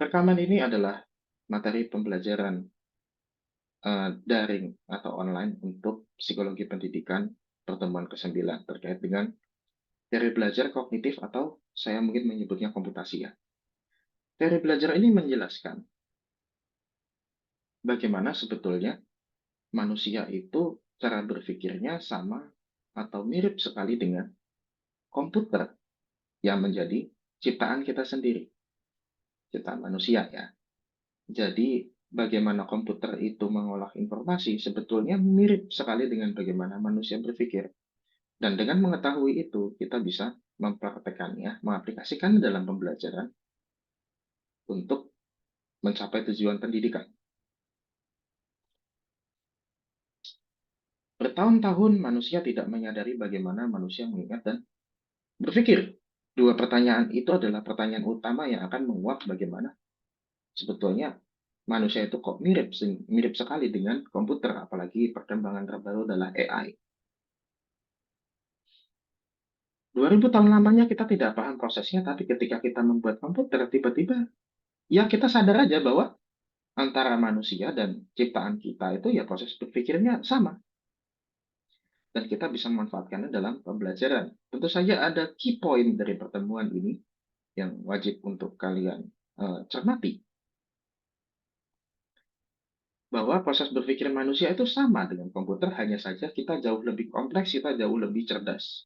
Rekaman ini adalah materi pembelajaran daring atau online untuk psikologi pendidikan pertemuan ke-9 terkait dengan teori belajar kognitif atau saya mungkin menyebutnya komputasi ya. Teori belajar ini menjelaskan bagaimana sebetulnya manusia itu cara berpikirnya sama atau mirip sekali dengan komputer yang menjadi ciptaan kita sendiri, ciptaan manusia ya. Jadi bagaimana komputer itu mengolah informasi sebetulnya mirip sekali dengan bagaimana manusia berpikir. Dan dengan mengetahui itu, kita bisa mempraktekannya, mengaplikasikan dalam pembelajaran untuk mencapai tujuan pendidikan. Bertahun-tahun manusia tidak menyadari bagaimana manusia mengingat dan berpikir. Dua pertanyaan itu adalah pertanyaan utama yang akan menguak bagaimana sebetulnya manusia itu kok mirip sekali dengan komputer, apalagi perkembangan terbaru adalah AI. 2000 tahun lamanya kita tidak paham prosesnya, tapi ketika kita membuat komputer, tiba-tiba ya kita sadar aja bahwa antara manusia dan ciptaan kita itu ya proses berpikirnya sama. Dan kita bisa memanfaatkannya dalam pembelajaran. Tentu saja ada key point dari pertemuan ini yang wajib untuk kalian cermati. Bahwa proses berpikir manusia itu sama dengan komputer, hanya saja kita jauh lebih kompleks, kita jauh lebih cerdas.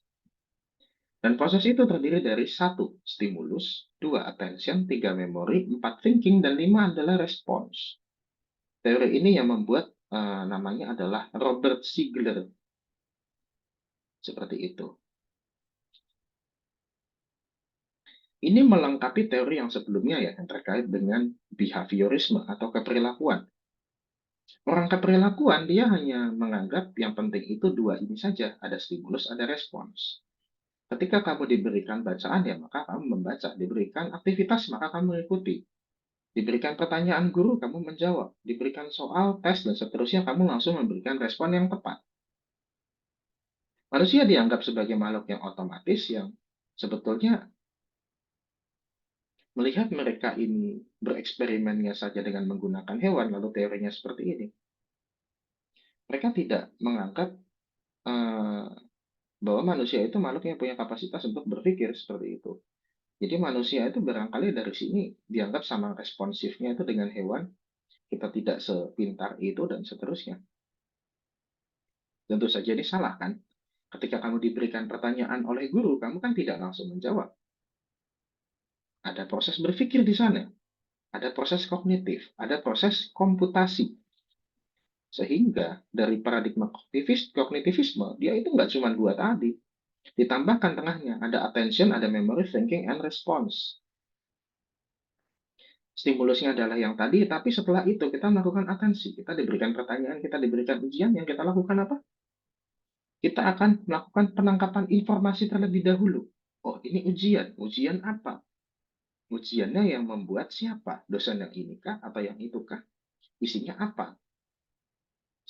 Dan proses itu terdiri dari satu, stimulus, dua, attention, tiga, memori, empat, thinking, dan lima adalah response. Teori ini yang membuat namanya adalah Robert Ziegler. Seperti itu. Ini melengkapi teori yang sebelumnya ya, yang terkait dengan behaviorisme atau keperilakuan. Orang keperilakuan, dia hanya menganggap yang penting itu dua ini saja, ada stimulus, ada respons. Ketika kamu diberikan bacaan, ya maka kamu membaca. Diberikan aktivitas, maka kamu mengikuti. Diberikan pertanyaan guru, kamu menjawab. Diberikan soal, tes, dan seterusnya, kamu langsung memberikan respon yang tepat. Manusia dianggap sebagai makhluk yang otomatis, yang sebetulnya melihat mereka ini bereksperimennya saja dengan menggunakan hewan, lalu teorinya seperti ini. Mereka tidak menganggap uh, bahwa manusia itu makhluk yang punya kapasitas untuk berpikir seperti itu. Jadi manusia itu barangkali dari sini dianggap sama responsifnya itu dengan hewan, kita tidak sepintar itu dan seterusnya. Tentu saja ini salah kan? Ketika kamu diberikan pertanyaan oleh guru, kamu kan tidak langsung menjawab. Ada proses berpikir di sana, ada proses kognitif, ada proses komputasi. Sehingga dari paradigma kognitivisme, dia itu nggak cuma dua tadi. Ditambahkan tengahnya, ada attention, ada memory, thinking, and response. Stimulusnya adalah yang tadi, tapi setelah itu kita melakukan atensi. Kita diberikan pertanyaan, kita diberikan ujian, yang kita lakukan apa? Kita akan melakukan penangkapan informasi terlebih dahulu. Oh, ini ujian. Ujian apa? Ujiannya yang membuat siapa? Dosen yang ini kah? Atau yang itu kah? Isinya apa?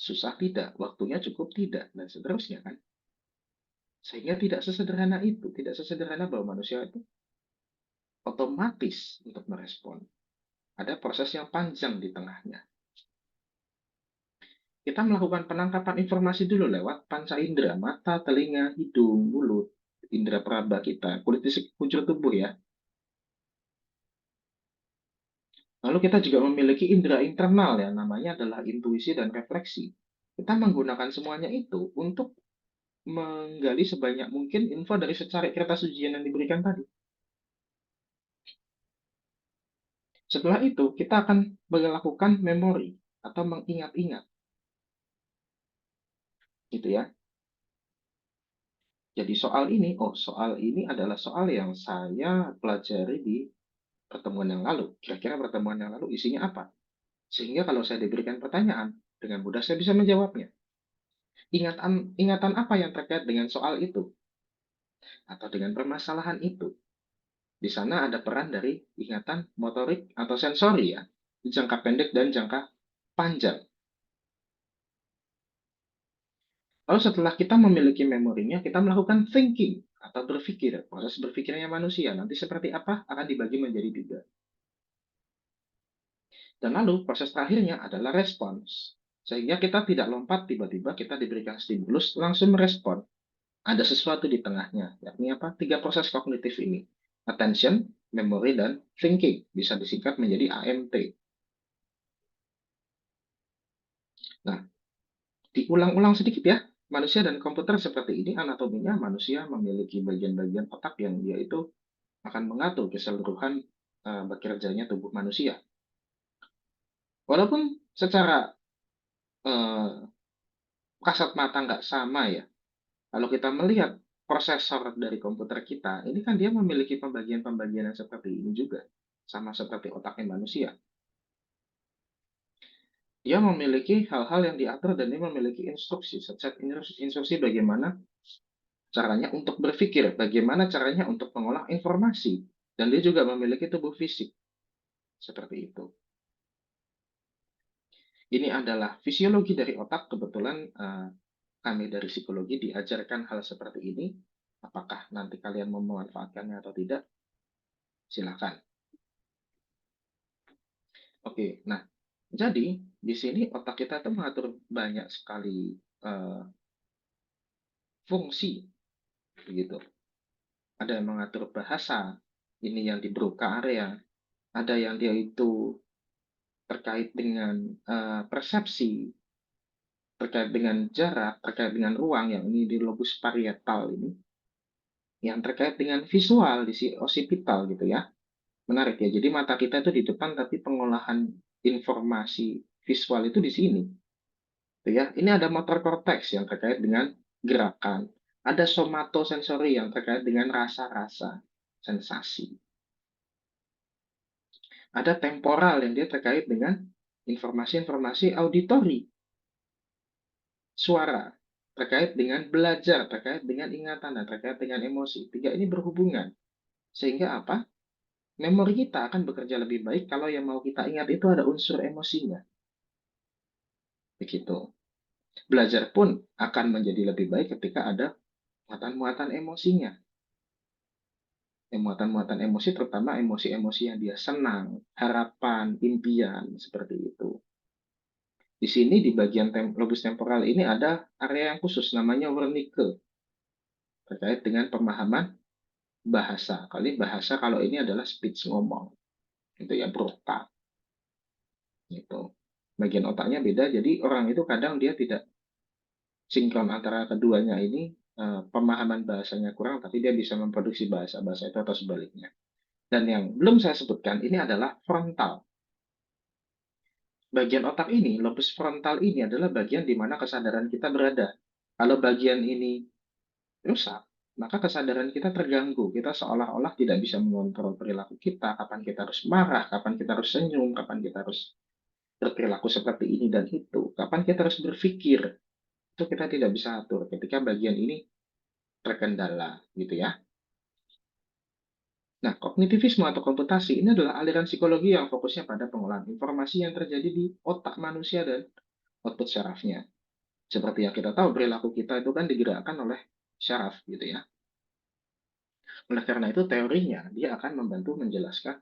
Susah tidak? Waktunya cukup tidak? Dan seterusnya kan? Sehingga tidak sesederhana itu. Tidak sesederhana bahwa manusia itu otomatis untuk merespon. Ada proses yang panjang di tengahnya. Kita melakukan penangkapan informasi dulu lewat panca indera, mata, telinga, hidung, mulut, indera peraba kita, kulit di sekujur tubuh ya. Lalu kita juga memiliki indera internal ya, namanya adalah intuisi dan refleksi. Kita menggunakan semuanya itu untuk menggali sebanyak mungkin info dari secari kertas ujian yang diberikan tadi. Setelah itu, kita akan melakukan memori atau mengingat-ingat. Gitu ya. Jadi soal ini adalah soal yang saya pelajari di pertemuan yang lalu. Kira-kira pertemuan yang lalu isinya apa? Sehingga kalau saya diberikan pertanyaan, dengan mudah saya bisa menjawabnya. Ingatan apa yang terkait dengan soal itu? Atau dengan permasalahan itu? Di sana ada peran dari ingatan motorik atau sensori ya, jangka pendek dan jangka panjang. Lalu setelah kita memiliki memorinya, kita melakukan thinking atau berpikir. Proses berpikirnya manusia nanti seperti apa akan dibagi menjadi tiga. Dan lalu proses terakhirnya adalah respons. Sehingga kita tidak lompat tiba-tiba kita diberikan stimulus langsung merespon. Ada sesuatu di tengahnya, yakni apa? Tiga proses kognitif ini. Attention, memory, dan thinking. Bisa disingkat menjadi AMT. Nah, diulang-ulang sedikit ya. Manusia dan komputer seperti ini anatominya manusia memiliki bagian-bagian otak yang dia itu akan mengatur keseluruhan bekerjanya tubuh manusia. Walaupun secara eh, kasat mata nggak sama ya. Kalau kita melihat prosesor dari komputer kita, ini kan dia memiliki pembagian-pembagian yang seperti ini juga. Sama seperti otaknya manusia. Dia memiliki hal-hal yang diatur dan dia memiliki instruksi, set instruksi bagaimana caranya untuk berpikir, bagaimana caranya untuk mengolah informasi. Dan dia juga memiliki tubuh fisik. Seperti itu. Ini adalah fisiologi dari otak. Kebetulan kami dari psikologi diajarkan hal seperti ini. Apakah nanti kalian mau memanfaatkannya atau tidak? Silakan. Oke, nah jadi di sini otak kita itu mengatur banyak sekali fungsi, begitu. Ada yang mengatur bahasa, ini yang di Broca area. Ada yang dia itu terkait dengan persepsi, terkait dengan jarak, terkait dengan ruang, yang ini di lobus parietal ini. Yang terkait dengan visual di occipital gitu ya. Menarik ya. Jadi mata kita itu di depan tapi pengolahan informasi visual itu di sini. Gitu ya. Ini ada motor cortex yang terkait dengan gerakan. Ada somatosensori yang terkait dengan rasa-rasa, sensasi. Ada temporal yang dia terkait dengan informasi-informasi auditori, suara, terkait dengan belajar, terkait dengan ingatan, dan terkait dengan emosi. Tiga ini berhubungan. Sehingga apa? Memori kita akan bekerja lebih baik kalau yang mau kita ingat itu ada unsur emosinya. Begitu. Belajar pun akan menjadi lebih baik ketika ada muatan-muatan emosinya. Muatan-muatan emosi, terutama emosi-emosi yang dia senang, harapan, impian, seperti itu. Di sini di bagian lobus temporal ini ada area yang khusus namanya Wernicke terkait dengan pemahaman bahasa. Kali bahasa kalau ini adalah speech ngomong, itu ya Broca. Itu bagian otaknya beda, jadi orang itu kadang dia tidak sinkron antara keduanya ini, pemahaman bahasanya kurang, tapi dia bisa memproduksi bahasa-bahasa itu atau sebaliknya. Dan yang belum saya sebutkan ini adalah frontal. Bagian otak ini, lobus frontal ini adalah bagian di mana kesadaran kita berada. Kalau bagian ini rusak, maka kesadaran kita terganggu. Kita seolah-olah tidak bisa mengontrol perilaku kita, kapan kita harus marah, kapan kita harus senyum, kapan kita harus berperilaku seperti ini dan itu, kapan kita harus berpikir. Itu kita tidak bisa atur ketika bagian ini terkendala, gitu ya. Nah, kognitivisme atau komputasi ini adalah aliran psikologi yang fokusnya pada pengolahan informasi yang terjadi di otak manusia dan output syarafnya. Seperti yang kita tahu, perilaku kita itu kan digerakkan oleh syaraf, gitu ya. Oleh karena itu, teorinya dia akan membantu menjelaskan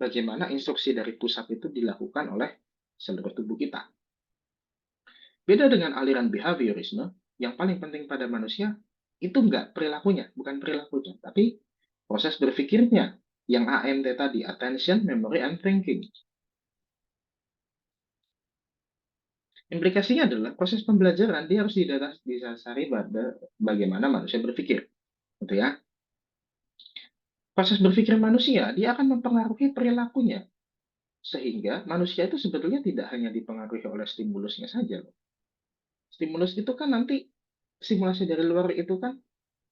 bagaimana instruksi dari pusat itu dilakukan oleh seluruh tubuh kita. Beda dengan aliran behaviorisme, yang paling penting pada manusia itu enggak perilakunya, bukan perilakunya, tapi proses berpikirnya, yang AMT tadi, attention, memory, and thinking. Implikasinya adalah proses pembelajaran dia harus didasari pada bagaimana manusia berpikir, gitu ya. Proses berpikir manusia dia akan mempengaruhi perilakunya, sehingga manusia itu sebetulnya tidak hanya dipengaruhi oleh stimulusnya saja. Stimulus itu kan nanti stimulasi dari luar itu kan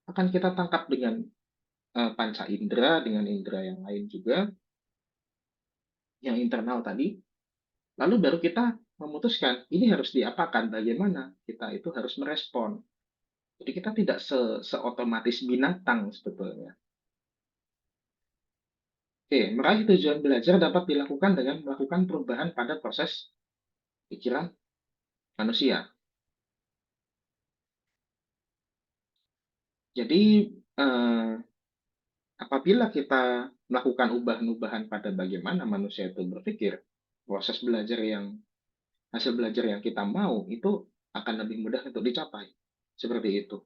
akan kita tangkap dengan panca indera, dengan indera yang lain juga, yang internal tadi. Lalu baru kita memutuskan ini harus diapakan, bagaimana kita itu harus merespon. Jadi kita tidak seotomatis binatang sebetulnya. Oke, meraih tujuan belajar dapat dilakukan dengan melakukan perubahan pada proses pikiran manusia. Jadi eh, apabila kita melakukan ubahan-ubahan pada bagaimana manusia itu berpikir, proses belajar yang hasil belajar yang kita mau itu akan lebih mudah untuk dicapai. Seperti itu.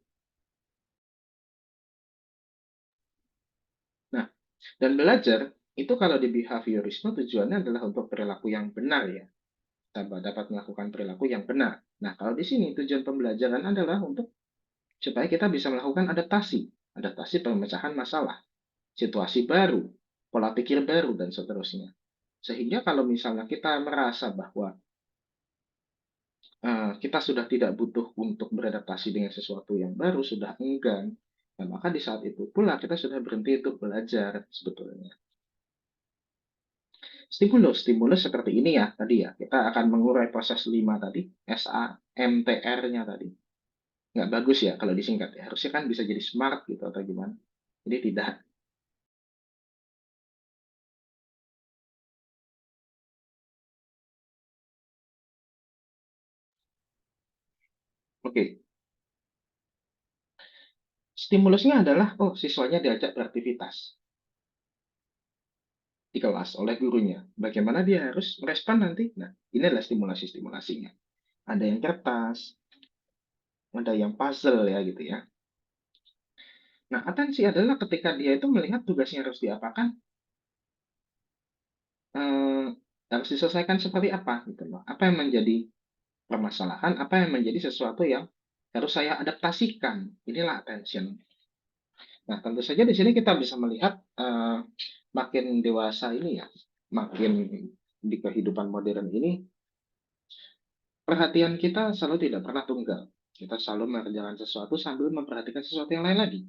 Nah, dan belajar itu kalau di behaviorisme tujuannya adalah untuk perilaku yang benar ya. Kita dapat melakukan perilaku yang benar. Nah, kalau di sini tujuan pembelajaran adalah untuk supaya kita bisa melakukan adaptasi, adaptasi pemecahan masalah, situasi baru, pola pikir baru, dan seterusnya. Sehingga kalau misalnya kita merasa bahwa kita sudah tidak butuh untuk beradaptasi dengan sesuatu yang baru, sudah enggan, nah, maka di saat itu pula kita sudah berhenti untuk belajar sebetulnya. Stimulus seperti ini ya tadi ya, kita akan mengurai proses 5 tadi, SAMTR-nya tadi. Nggak bagus ya kalau disingkat ya, harusnya kan bisa jadi SMART gitu atau gimana. Jadi tidak. Oke, stimulusnya adalah, oh siswanya diajak beraktivitas di kelas oleh gurunya. Bagaimana dia harus merespon nanti? Nah, ini adalah stimulasi-stimulasinya. Ada yang kertas, ada yang puzzle ya gitu ya. Nah, atensi adalah ketika dia itu melihat tugasnya harus diapakan, eh, harus diselesaikan seperti apa gitu loh. Apa yang menjadi permasalahan, apa yang menjadi sesuatu yang harus saya adaptasikan. Inilah attention. Nah, tentu saja di sini kita bisa melihat makin dewasa ini ya, makin di kehidupan modern ini, perhatian kita selalu tidak pernah tunggal. Kita selalu mengerjakan sesuatu sambil memperhatikan sesuatu yang lain lagi.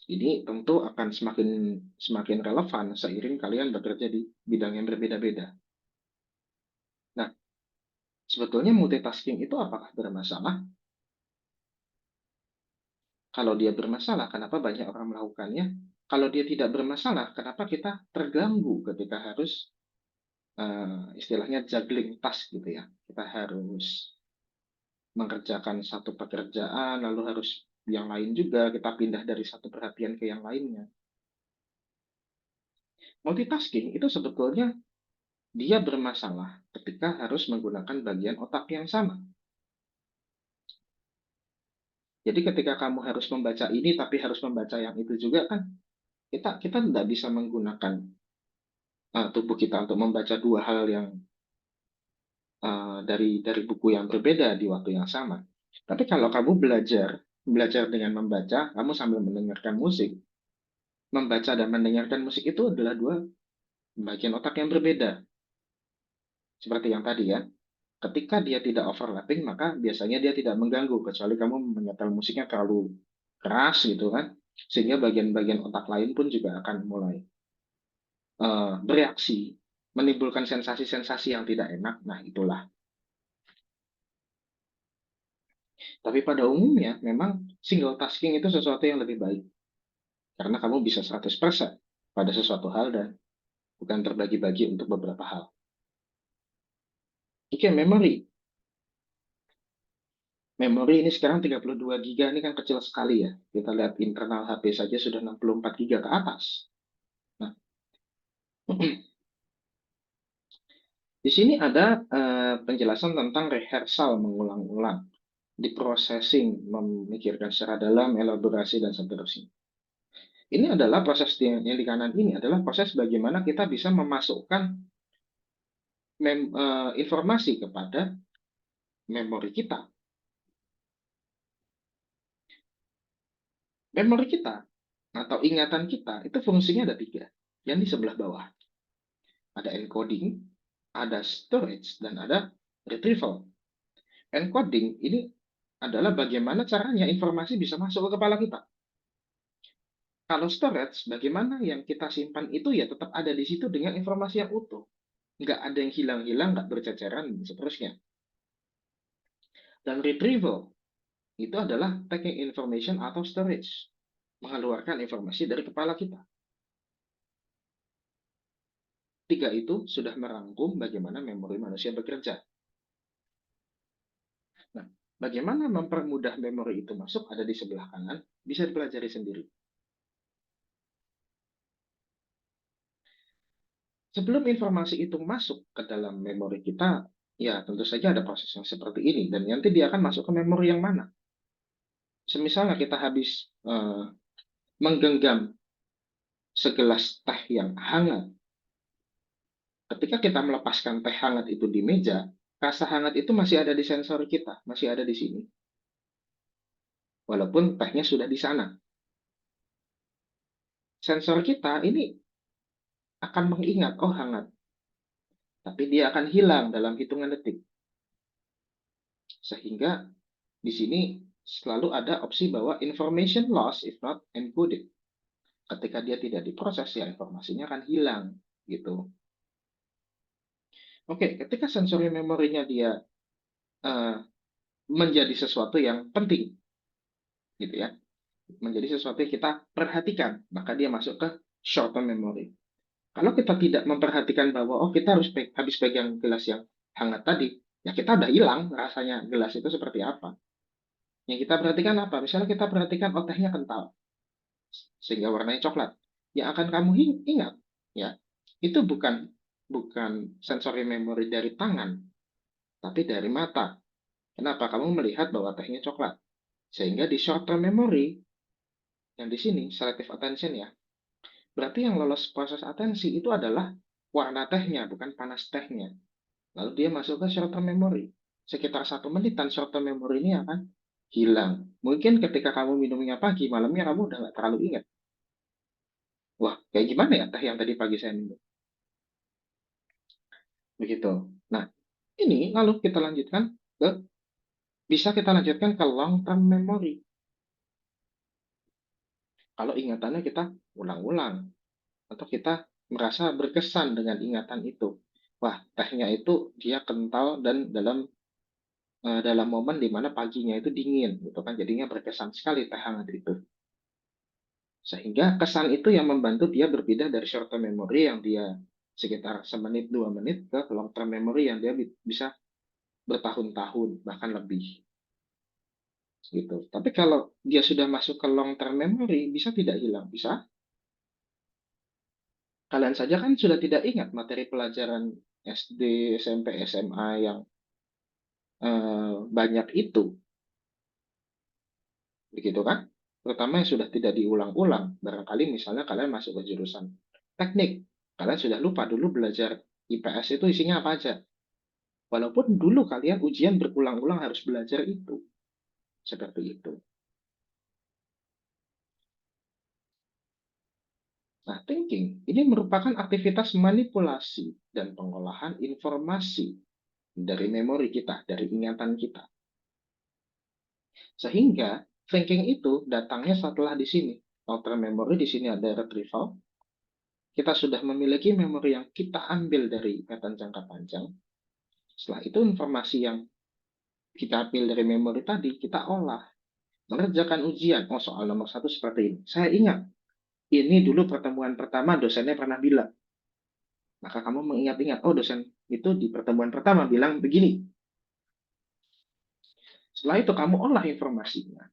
Ini tentu akan semakin semakin relevan seiring kalian bekerja di bidang yang berbeda-beda. Nah, sebetulnya multitasking itu apakah bermasalah? Kalau dia bermasalah, kenapa banyak orang melakukannya? Kalau dia tidak bermasalah, kenapa kita terganggu ketika harus istilahnya juggling task gitu ya. Kita harus mengerjakan satu pekerjaan, lalu harus yang lain juga, kita pindah dari satu perhatian ke yang lainnya. Multitasking itu sebetulnya dia bermasalah ketika harus menggunakan bagian otak yang sama. Jadi ketika kamu harus membaca ini tapi harus membaca yang itu juga kan, kita tidak bisa menggunakan tubuh kita untuk membaca dua hal yang dari buku yang berbeda di waktu yang sama. Tapi kalau kamu belajar belajar dengan membaca, kamu sambil mendengarkan musik, membaca dan mendengarkan musik itu adalah dua bagian otak yang berbeda. Seperti yang tadi ya, ketika dia tidak overlapping, maka biasanya dia tidak mengganggu, kecuali kamu menyetel musiknya terlalu keras gitu kan, sehingga bagian-bagian otak lain pun juga akan mulai bereaksi, menimbulkan sensasi-sensasi yang tidak enak. Nah, itulah. Tapi pada umumnya, memang single tasking itu sesuatu yang lebih baik. Karena kamu bisa 100% pada sesuatu hal dan bukan terbagi-bagi untuk beberapa hal. Oke, memory. Memori ini sekarang 32 giga ini kan kecil sekali ya. Kita lihat internal HP saja sudah 64 giga ke atas. Nah, di sini ada penjelasan tentang rehearsal mengulang-ulang, di processing, memikirkan secara dalam, elaborasi, dan seterusnya. Ini adalah proses yang di kanan ini adalah proses bagaimana kita bisa memasukkan informasi kepada memori kita. Memori kita atau ingatan kita itu fungsinya ada tiga. Yang di sebelah bawah ada encoding, ada storage, dan ada retrieval. Encoding ini adalah bagaimana caranya informasi bisa masuk ke kepala kita. Kalau storage, bagaimana yang kita simpan itu ya tetap ada di situ dengan informasi yang utuh. Nggak ada yang hilang-hilang, nggak berceceran, dan seterusnya. Dan retrieval, itu adalah taking information atau storage. Mengeluarkan informasi dari kepala kita. Tiga itu sudah merangkum bagaimana memori manusia bekerja. Nah, bagaimana mempermudah memori itu masuk ada di sebelah kanan, bisa dipelajari sendiri. Sebelum informasi itu masuk ke dalam memori kita, ya tentu saja ada proses yang seperti ini, dan nanti dia akan masuk ke memori yang mana. Semisalnya kita habis menggenggam segelas teh yang hangat, ketika kita melepaskan teh hangat itu di meja, rasa hangat itu masih ada di sensor kita, masih ada di sini, walaupun tehnya sudah di sana. Sensor kita ini akan mengingat, oh hangat, tapi dia akan hilang dalam hitungan detik. Sehingga di sini selalu ada opsi bahwa information loss if not encoded. Ketika dia tidak diproses, ya informasinya akan hilang gitu. Oke, ketika sensory memorinya dia uh, menjadi sesuatu yang penting, gitu ya, menjadi sesuatu yang kita perhatikan, maka dia masuk ke short term memory. Kalau kita tidak memperhatikan bahwa oh kita harus habis pegang gelas yang hangat tadi, ya kita udah hilang rasanya gelas itu seperti apa. Yang kita perhatikan apa? Misalnya kita perhatikan oh tehnya kental, sehingga warnanya coklat. Yang akan kamu ingat, ya itu bukan bukan sensory memory dari tangan, tapi dari mata. Kenapa? Kamu melihat bahwa tehnya coklat. Sehingga di short term memory, yang di sini selective attention ya, berarti yang lolos proses atensi itu adalah warna tehnya, bukan panas tehnya. Lalu dia masuk ke short term memory. Sekitar 1 menitan short term memory ini akan hilang. Mungkin ketika kamu minumnya pagi, malamnya kamu udah nggak terlalu ingat. Wah, kayak gimana ya teh yang tadi pagi saya minum? Begitu. Nah, ini lalu kita lanjutkan ke, bisa kita lanjutkan ke long term memory. Kalau ingatannya kita ulang-ulang, atau kita merasa berkesan dengan ingatan itu. Wah, tehnya itu dia kental dan dalam momen di mana paginya itu dingin, gitu kan? Jadinya berkesan sekali teh hangat itu. Sehingga kesan itu yang membantu dia berpindah dari short term memory yang dia sekitar 1 menit 2 menit ke long term memory yang dia bisa bertahun-tahun bahkan lebih gitu. Tapi kalau dia sudah masuk ke long term memory bisa tidak hilang, bisa. Kalian saja kan sudah tidak ingat materi pelajaran SD, SMP, SMA yang banyak itu, begitu kan? Terutama yang sudah tidak diulang-ulang. Barangkali misalnya kalian masuk ke jurusan teknik, kalian sudah lupa dulu belajar IPS itu isinya apa aja. Walaupun dulu kalian ujian berulang-ulang harus belajar itu, seperti itu. Nah, thinking ini merupakan aktivitas manipulasi dan pengolahan informasi dari memori kita, dari ingatan kita. Sehingga thinking itu datangnya setelah di sini. Outer memory di sini ada retrieval. Kita sudah memiliki memori yang kita ambil dari ingatan jangka panjang. Setelah itu informasi yang kita ambil dari memori tadi kita olah. Mengerjakan ujian. Oh, soal nomor 1 seperti ini. Saya ingat, ini dulu pertemuan pertama dosennya pernah bilang. Maka kamu mengingat-ingat, oh dosen itu di pertemuan pertama bilang begini. Setelah itu kamu olah informasinya.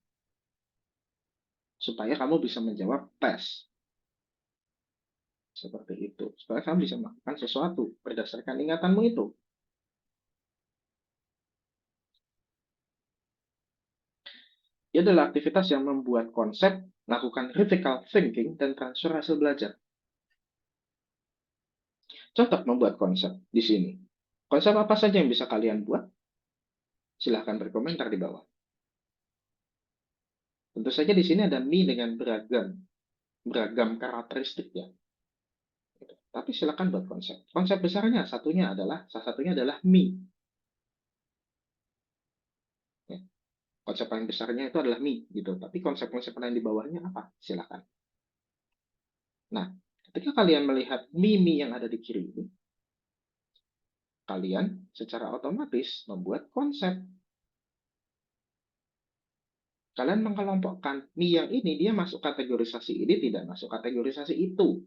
Supaya kamu bisa menjawab tes. Seperti itu. Supaya kamu bisa melakukan sesuatu berdasarkan ingatanmu itu. Ia adalah aktivitas yang membuat konsep, melakukan critical thinking, dan transfer hasil belajar. Contoh membuat konsep di sini. Konsep apa saja yang bisa kalian buat? Silahkan berkomentar di bawah. Tentu saja di sini ada mie dengan beragam karakteristik ya. Tapi silakan buat konsep. Konsep besarnya salah satunya adalah mie. Ya. Konsep paling besarnya itu adalah mie gitu. Tapi konsep-konsep lain di bawahnya apa? Silakan. Nah, ketika kalian melihat mie yang ada di kiri ini, kalian secara otomatis membuat konsep. Kalian mengelompokkan mie yang ini dia masuk kategorisasi ini, tidak masuk kategorisasi itu.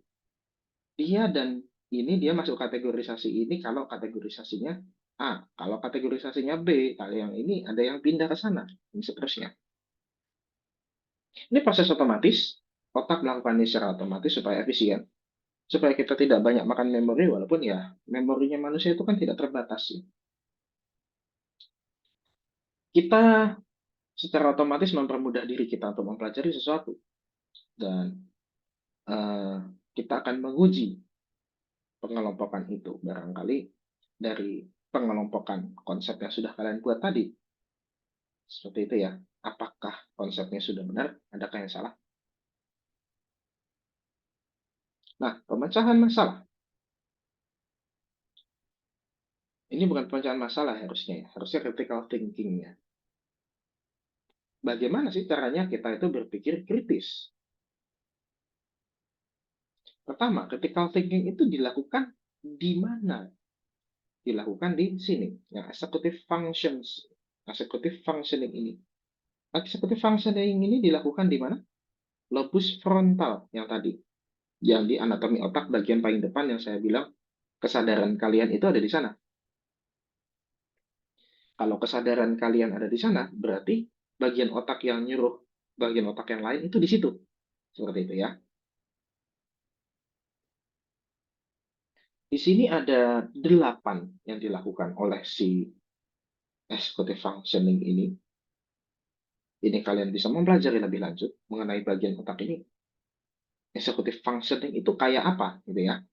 Dia dan ini dia masuk kategorisasi ini kalau kategorisasinya A, kalau kategorisasinya B, kalau yang ini ada yang pindah ke sana, dan seterusnya. Ini proses otomatis, otak melakukan ini secara otomatis supaya efisien. supaya kita tidak banyak makan memori, walaupun ya memorinya manusia itu kan tidak terbatas ya. Kita secara otomatis mempermudah diri kita untuk mempelajari sesuatu, dan eh, kita akan menguji pengelompokan itu barangkali dari pengelompokan konsep yang sudah kalian buat tadi. Seperti itu ya. Apakah konsepnya sudah benar? Adakah yang salah? Nah, pemecahan masalah. Ini bukan pemecahan masalah harusnya ya. Harusnya critical thinking-nya. Bagaimana sih caranya kita itu berpikir kritis? Pertama, critical thinking itu dilakukan di mana? Dilakukan di sini, yang executive functions. Executive functioning ini. Executive functioning ini dilakukan di mana? Lobus frontal yang tadi. Yang di anatomi otak bagian paling depan yang saya bilang kesadaran kalian itu ada di sana. Kalau kesadaran kalian ada di sana, berarti bagian otak yang nyuruh bagian otak yang lain itu di situ. Seperti itu ya. Di sini ada 8 yang dilakukan oleh si executive functioning ini. Ini kalian bisa mempelajari lebih lanjut mengenai bagian otak ini. Executive functioning itu kayak apa gitu ya.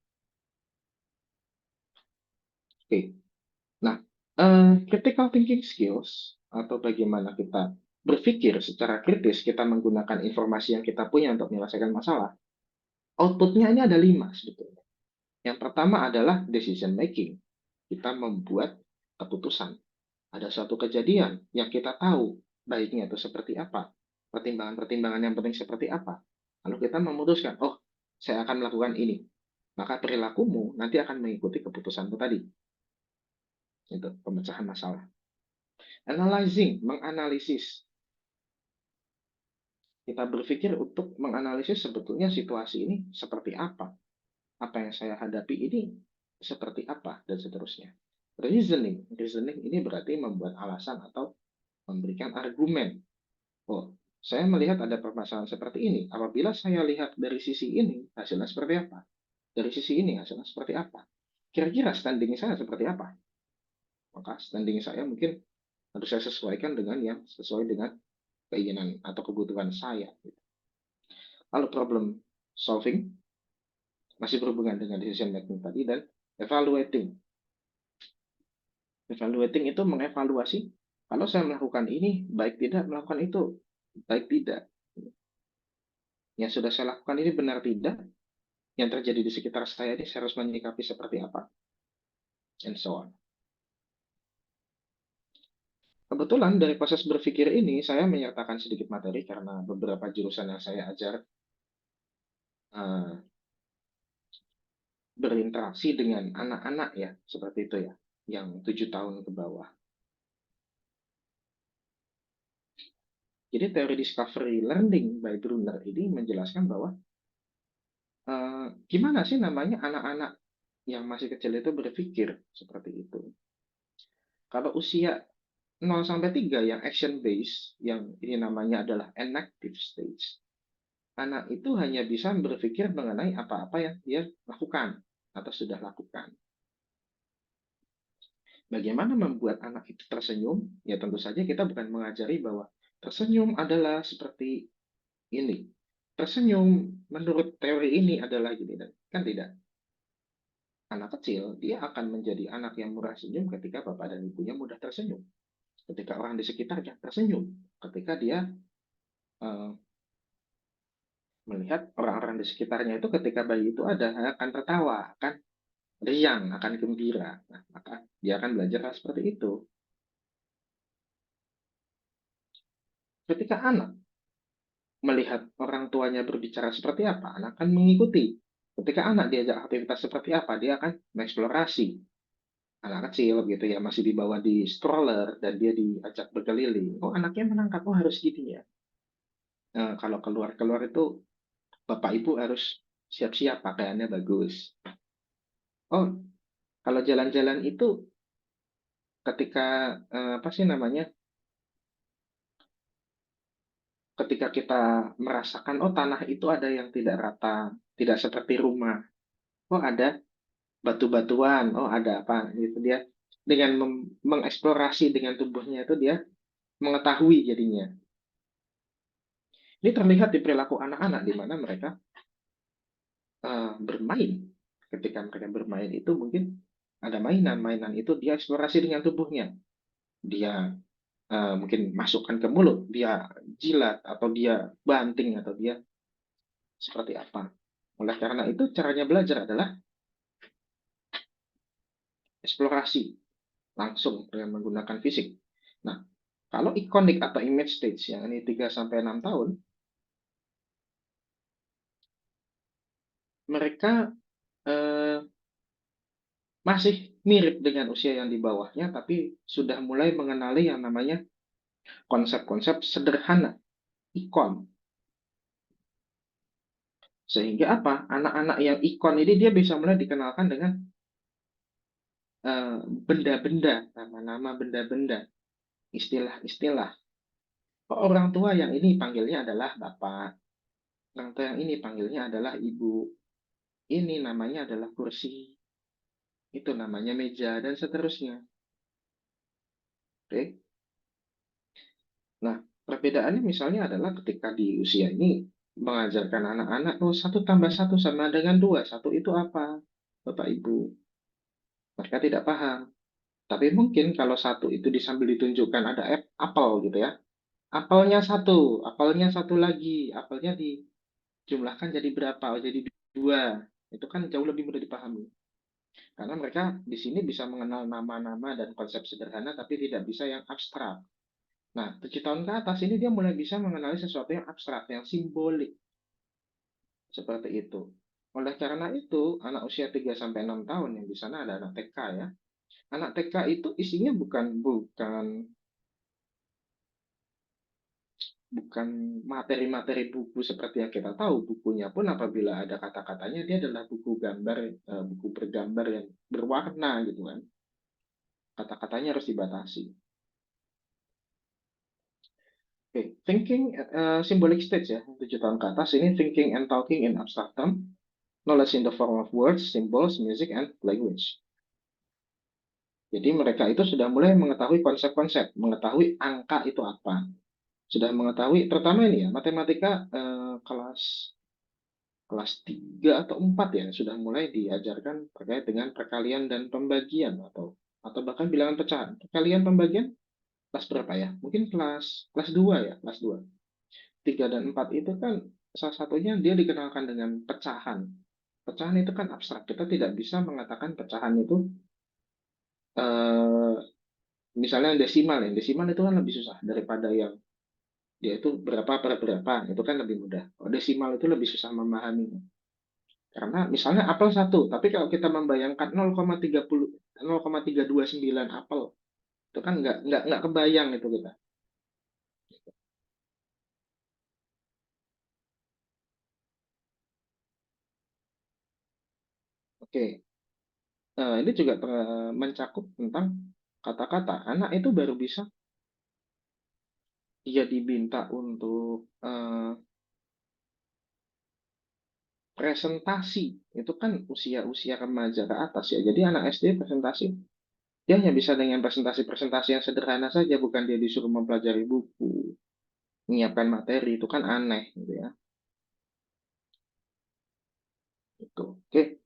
Oke. Nah, critical thinking skills atau bagaimana kita berpikir secara kritis, kita menggunakan informasi yang kita punya untuk menyelesaikan masalah. Outputnya ini ada 5 sebetulnya. Yang pertama adalah decision making. Kita membuat keputusan. Ada suatu kejadian yang kita tahu baiknya itu seperti apa, pertimbangan-pertimbangan yang penting seperti apa. Lalu kita memutuskan, oh, saya akan melakukan ini. Maka perilakumu nanti akan mengikuti keputusanmu tadi. Itu pemecahan masalah. Analyzing, menganalisis. Kita berpikir untuk menganalisis sebetulnya situasi ini seperti apa. Apa yang saya hadapi ini seperti apa, dan seterusnya. Reasoning. Reasoning ini berarti membuat alasan atau memberikan argumen. Oh, saya melihat ada permasalahan seperti ini. Apabila saya lihat dari sisi ini, hasilnya seperti apa? Dari sisi ini, hasilnya seperti apa? Kira-kira standing saya seperti apa? Maka standing saya mungkin harus saya sesuaikan dengan yang sesuai dengan keinginan atau kebutuhan saya. Lalu problem solving masih berhubungan dengan decision making tadi, dan evaluating. Evaluating itu mengevaluasi, kalau saya melakukan ini baik tidak, melakukan itu baik tidak. Yang sudah saya lakukan ini benar tidak, yang terjadi di sekitar saya ini saya harus menyikapi seperti apa, and so on. Kebetulan dari proses berpikir ini saya menyertakan sedikit materi karena beberapa jurusan yang saya ajar uh, berinteraksi dengan anak-anak ya, seperti itu ya, yang 7 tahun ke bawah. Jadi teori discovery learning by Brunner ini menjelaskan bahwa gimana sih namanya anak-anak yang masih kecil itu berpikir seperti itu. Kalau usia 0 sampai 3 yang action based, yang ini namanya adalah enactive stage, anak itu hanya bisa berpikir mengenai apa-apa yang dia lakukan atau sudah lakukan. Bagaimana membuat anak itu tersenyum? Ya tentu saja kita bukan mengajari bahwa tersenyum adalah seperti ini. Tersenyum menurut teori ini adalah gini, dan kan tidak. Anak kecil dia akan menjadi anak yang murah senyum ketika bapak dan ibunya mudah tersenyum. Ketika orang di sekitarnya tersenyum, ketika dia uh, melihat orang-orang di sekitarnya itu, ketika bayi itu ada akan tertawa, akan riang, akan gembira. Nah, maka dia akan belajar hal seperti itu. Ketika anak melihat orang tuanya berbicara seperti apa, anak akan mengikuti. Ketika anak diajak aktivitas seperti apa, dia akan mengeksplorasi. Anak kecil gitu ya, masih dibawa di stroller dan dia diajak berkeliling. Oh, anaknya menangkap, oh harus gini ya. Nah, kalau keluar-keluar itu bapak ibu harus siap-siap pakaiannya bagus. Oh, kalau jalan-jalan itu ketika apa sih namanya? Ketika kita merasakan, oh tanah itu ada yang tidak rata, tidak seperti rumah. Oh ada batu-batuan, oh ada apa gitu dia dengan mengeksplorasi dengan tubuhnya itu dia mengetahui jadinya. Ini terlihat di perilaku anak-anak di mana mereka bermain. Ketika mereka bermain itu mungkin ada mainan itu dia eksplorasi dengan tubuhnya. Dia mungkin masukkan ke mulut, dia jilat atau dia banting atau dia seperti apa. Oleh karena itu caranya belajar adalah eksplorasi langsung dengan menggunakan fisik. Nah, kalau ikonik atau image stage yang ini 3 sampai 6 tahun, mereka eh, masih mirip dengan usia yang di bawahnya, tapi sudah mulai mengenali yang namanya konsep-konsep sederhana, ikon. Sehingga apa? Anak-anak yang ikon ini dia bisa mulai dikenalkan dengan benda-benda, nama-nama benda-benda, istilah-istilah. Orang tua yang ini panggilnya adalah bapak, orang tua yang ini panggilnya adalah ibu, ini namanya adalah kursi, itu namanya meja, dan seterusnya. Oke. Nah, perbedaannya misalnya adalah ketika di usia ini mengajarkan anak-anak, oh satu tambah satu sama dengan dua, satu itu apa? Bapak Ibu, mereka tidak paham. Tapi mungkin kalau satu itu disambil ditunjukkan ada apel gitu ya. Apelnya satu lagi, apelnya dijumlahkan jadi berapa? Oh, jadi dua. Itu kan jauh lebih mudah dipahami. Karena mereka di sini bisa mengenal nama-nama dan konsep sederhana, tapi tidak bisa yang abstrak. Nah, 7 tahun ke atas ini dia mulai bisa mengenali sesuatu yang abstrak, yang simbolik, seperti itu. Oleh karena itu, anak usia 3 sampai 6 tahun yang di sana ada anak TK ya. Anak TK itu isinya bukan bukan bukan materi-materi buku seperti yang kita tahu. Bukunya pun apabila ada kata-katanya dia adalah buku gambar, buku bergambar yang berwarna gitu kan. Kata-katanya harus dibatasi. Oke, thinking symbolic stage ya, 7 tahun ke atas ini thinking and talking in abstract term, knowledge in the form of words, symbols, music, and language. Jadi mereka itu sudah mulai mengetahui konsep-konsep, mengetahui angka itu apa, sudah mengetahui terutama ini ya matematika kelas kelas 3 atau 4 ya sudah mulai diajarkan terkait dengan perkalian dan pembagian atau bahkan bilangan pecahan. Perkalian pembagian kelas berapa ya? Mungkin kelas kelas 2 ya, kelas 2. 3 dan 4 itu kan salah satunya dia dikenalkan dengan pecahan. Pecahan itu kan abstrak. Kita tidak bisa mengatakan pecahan itu eh, misalnya desimal ya. Desimal itu kan lebih susah daripada yang dia itu berapa per berapa. Itu kan lebih mudah. Oh, desimal itu lebih susah memahami. Karena misalnya apel satu, tapi kalau kita membayangkan 0,30 0,329 apel, itu kan nggak kebayang itu kita. Oke, ini juga mencakup tentang kata-kata. Anak itu baru bisa dia diminta untuk presentasi. Itu kan usia-usia remaja ke atas ya. Jadi anak SD presentasi, dia hanya bisa dengan presentasi-presentasi yang sederhana saja, bukan dia disuruh mempelajari buku, menyiapkan materi, itu kan aneh gitu ya. Itu. Oke.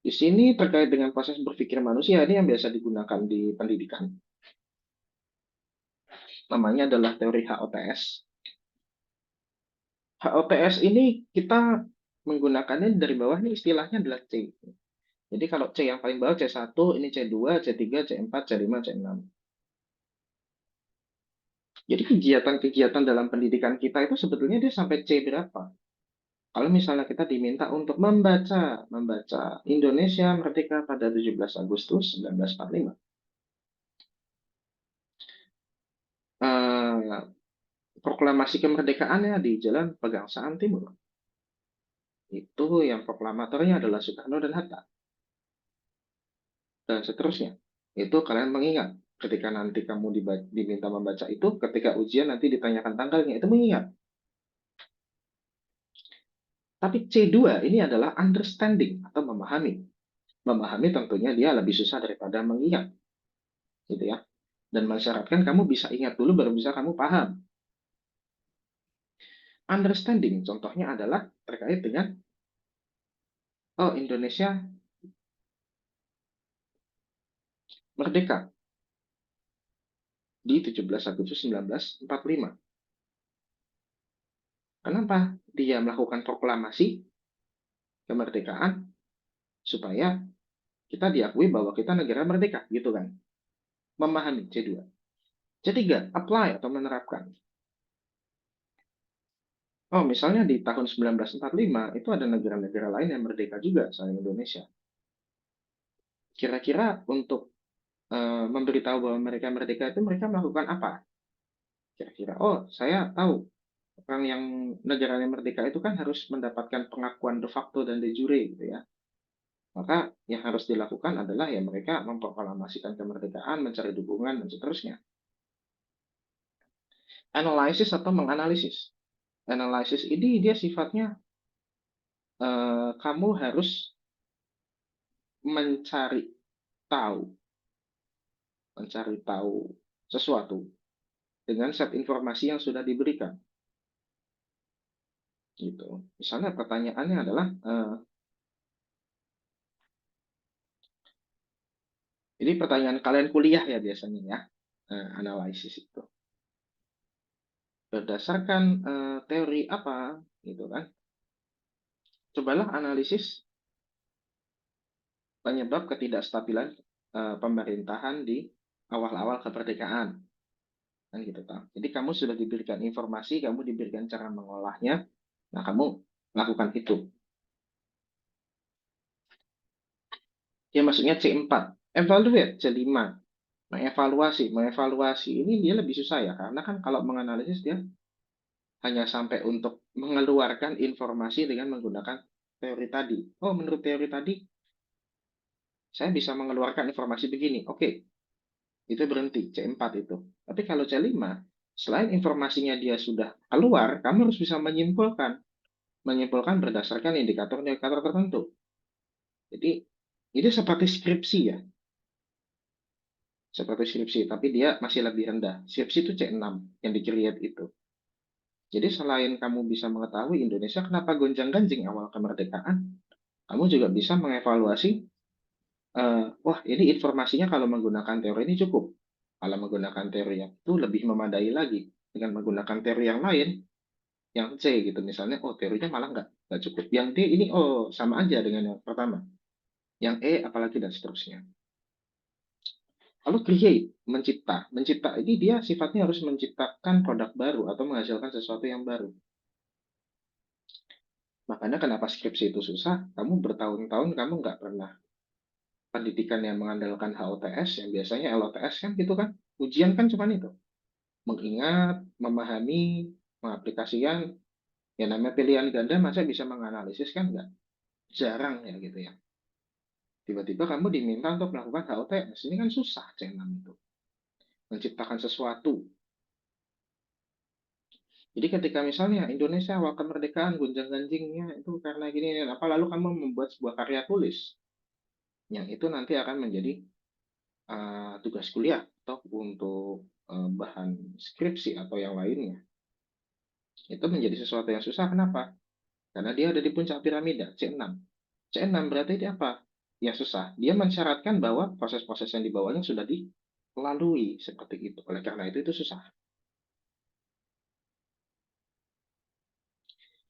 Di sini terkait dengan proses berpikir manusia ini yang biasa digunakan di pendidikan. Namanya adalah teori HOTS. HOTS ini kita menggunakannya dari bawah ini istilahnya adalah C. Jadi kalau C yang paling bawah C1, ini C2, C3, C4, C5, C6. Jadi kegiatan-kegiatan dalam pendidikan kita itu sebetulnya dia sampai C berapa? Kalau misalnya kita diminta untuk membaca Indonesia merdeka pada 17 Agustus 1945. Eh, proklamasi kemerdekaannya di Jalan Pegangsaan Timur. Itu yang proklamatornya adalah Soekarno dan Hatta. Dan seterusnya. Itu kalian mengingat. Ketika nanti kamu diminta membaca itu, ketika ujian nanti ditanyakan tanggalnya, itu mengingat. Tapi C2 ini adalah understanding atau memahami. Memahami tentunya dia lebih susah daripada mengingat, gitu ya. Dan mensyaratkan kamu bisa ingat dulu baru bisa kamu paham. Understanding contohnya adalah terkait dengan Indonesia merdeka di 17 Agustus 1945. Kenapa dia melakukan proklamasi kemerdekaan? Supaya kita diakui bahwa kita negara merdeka, gitu kan. Memahami C2. C3, apply atau menerapkan. Misalnya di tahun 1945 itu ada negara-negara lain yang merdeka juga selain Indonesia. Kira-kira untuk memberitahu bahwa mereka merdeka itu mereka melakukan apa? Kira-kira, saya tahu orang yang negara yang merdeka itu kan harus mendapatkan pengakuan de facto dan de jure gitu ya. Maka yang harus dilakukan adalah ya mereka memproklamasikan kemerdekaan, mencari dukungan dan seterusnya. Analisis atau menganalisis. Analisis ini dia sifatnya kamu harus mencari tahu, mencari tahu sesuatu dengan set informasi yang sudah diberikan. Gitu. Misalnya pertanyaannya adalah ini pertanyaan kalian kuliah ya biasanya ya, analisis itu. Berdasarkan teori apa, gitu kan? Cobalah analisis penyebab ketidakstabilan pemerintahan di awal-awal kemerdekaan. Kan gitu kan. Jadi kamu sudah diberikan informasi, kamu diberikan cara mengolahnya, nah kamu lakukan itu. Ya maksudnya C4. Evaluate C5. Mengevaluasi ini dia lebih susah ya, karena kan kalau menganalisis dia hanya sampai untuk mengeluarkan informasi dengan menggunakan teori tadi. Menurut teori tadi, saya bisa mengeluarkan informasi begini. Oke, itu berhenti, C4 itu. Tapi kalau C5, selain informasinya dia sudah keluar, kamu harus bisa menyimpulkan. Menyimpulkan berdasarkan indikator-indikator tertentu. Jadi, ini seperti skripsi ya. Seperti skripsi, tapi dia masih lebih rendah. Skripsi itu C6 yang di-create itu. Jadi selain kamu bisa mengetahui Indonesia kenapa gonjang-ganjing awal kemerdekaan, kamu juga bisa mengevaluasi, wah ini informasinya kalau menggunakan teori ini cukup. Kalau menggunakan teori yang itu lebih memadai lagi. Dengan menggunakan teori yang lain, yang C gitu misalnya, teorinya malah nggak cukup. Yang D ini, sama aja dengan yang pertama. Yang E apalagi dan seterusnya. Lalu create, mencipta. Mencipta ini dia sifatnya harus menciptakan produk baru atau menghasilkan sesuatu yang baru. Makanya kenapa skripsi itu susah, kamu bertahun-tahun kamu nggak pernah pendidikan yang mengandalkan HOTS, yang biasanya LOTS kan gitu kan, ujian kan cuma itu. Mengingat, memahami, mengaplikasikan, ya namanya pilihan ganda masa bisa menganalisis kan nggak? Jarang ya gitu ya. Tiba-tiba kamu diminta untuk melakukan HOTS, ini kan susah C6 itu. Menciptakan sesuatu. Jadi ketika misalnya Indonesia awal kemerdekaan gonjang-ganjingnya itu karena gini, apa lalu kamu membuat sebuah karya tulis yang itu nanti akan menjadi tugas kuliah atau untuk bahan skripsi atau yang lainnya. Itu menjadi sesuatu yang susah. Kenapa? Karena dia ada di puncak piramida, C6. C6 berarti dia apa? Ya susah. Dia mensyaratkan bahwa proses-proses yang di bawahnya sudah dilalui seperti itu. Oleh karena itu susah.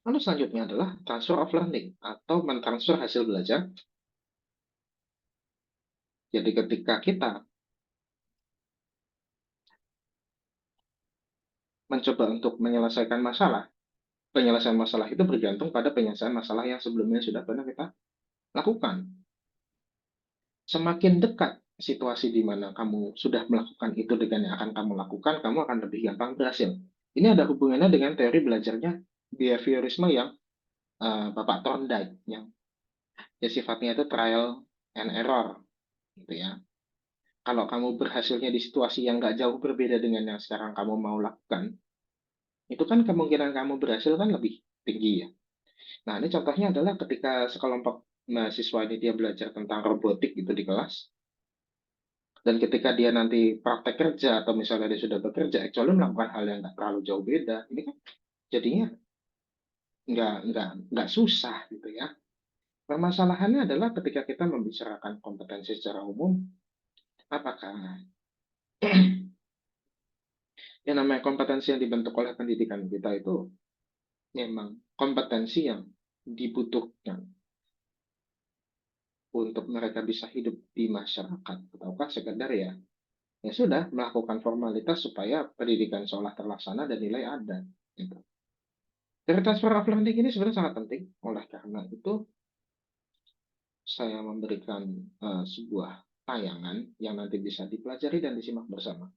Lalu selanjutnya adalah transfer of learning atau mentransfer hasil belajar. Jadi ketika kita mencoba untuk menyelesaikan masalah, penyelesaian masalah itu bergantung pada penyelesaian masalah yang sebelumnya sudah pernah kita lakukan. Semakin dekat situasi di mana kamu sudah melakukan itu dengan yang akan kamu lakukan, kamu akan lebih gampang berhasil. Ini ada hubungannya dengan teori belajarnya behaviorisme yang Bapak Thorndike, yang ya sifatnya itu trial and error, gitu ya. Kalau kamu berhasilnya di situasi yang nggak jauh berbeda dengan yang sekarang kamu mau lakukan, itu kan kemungkinan kamu berhasil kan lebih tinggi ya. Nah, ini contohnya adalah ketika sekelompok mahasiswa ini dia belajar tentang robotik gitu di kelas, dan ketika dia nanti praktek kerja atau misalnya dia sudah bekerja, actually melakukan hal yang nggak terlalu jauh beda, ini kan jadinya nggak susah gitu ya. Permasalahannya adalah ketika kita membicarakan kompetensi secara umum, apakah yang namanya kompetensi yang dibentuk oleh pendidikan kita itu memang kompetensi yang dibutuhkan untuk mereka bisa hidup di masyarakat, ataukah sekedar ya sudah melakukan formalitas supaya pendidikan seolah terlaksana dan nilai ada gitu. Dari transfer of learning ini sebenarnya sangat penting. Oleh karena itu saya memberikan sebuah tayangan yang nanti bisa dipelajari dan disimak bersama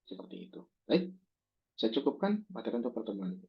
seperti itu. Baik, saya cukupkan materi untuk pertemuan ini.